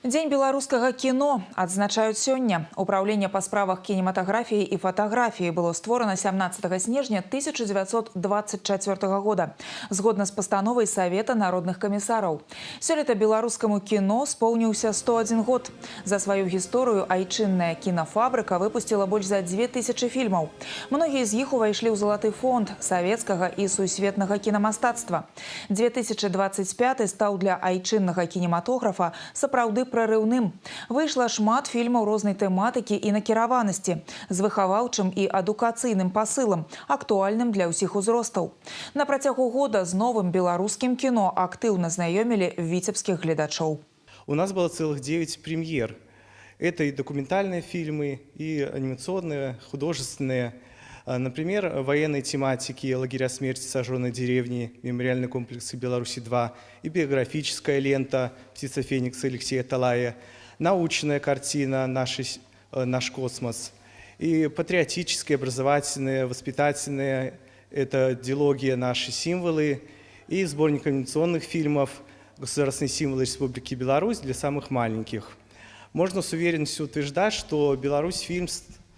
Дзень беларускага кіно адзначаюць сёння. Управленне па справах кінематаграфіі і фатаграфіі было створана 17 снежня 1924 года, згодна з пастановай Савета народных камісараў. Сёлета беларускаму кіно споўніўся 101 год. За сваю гісторыю айчынная кінафабрыка выпусціла больш за 2000 фільмаў. Многія з іх увайшлі ў залаты фонд савецкага і сусветнага кінамастацтва. 2025 стаў для айчыннага кінематографа сапраўды прарыўным. Выйшла шмат фільмаў рознай тэматыкі і накіраванасці, з выхаваўчым і адукацыйным пасылам, актуальным для ўсіх узростаў. На працягу года з новым беларускім кіно актыўна знаёмілі віцебскіх гледачоў. У нас было целых 9 премьер. Это и документальные фильмы, и анимационные, художественные. Например, военной тематики «Лагеря смерти. Сожженной деревни», «Мемориальный комплекс Беларуси-2», и биографическая лента «Птица Феникса» Алексея Талая, научная картина «Наш космос», и патриотические, образовательные, воспитательные – это дилогия «Наши символы», и сборник анимационных фильмов «Государственные символы Республики Беларусь» для самых маленьких. Можно с уверенностью утверждать, что Беларусь-фильм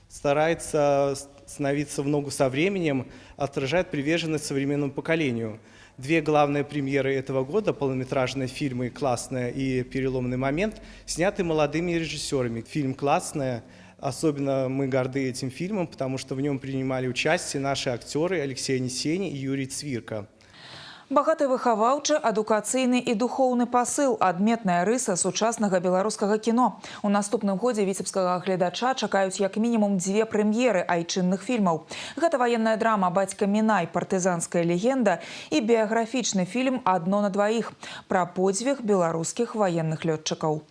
старается становиться в ногу со временем, отражает приверженность современному поколению. Две главные премьеры этого года, полнометражные фильмы «Классная» и «Переломный момент», сняты молодыми режиссерами. Фильм «Классная», особенно мы горды этим фильмом, потому что в нем принимали участие наши актеры Алексей Несень и Юрий Цвирка. Багаты выхаваўчы, адукацыйны і духоўны пасыл – адметная рыса сучаснага беларускага кіно. У наступным годзе віцебскага гледача чакаюць як мінімум 2 прэм'еры айчынных фільмаў. Гэта ваенная драма «Бацька Мінай. Партызанская легенда» і біяграфічны фільм «Адно на дваіх» пра подзвіг беларускіх ваенных лётчыкаў.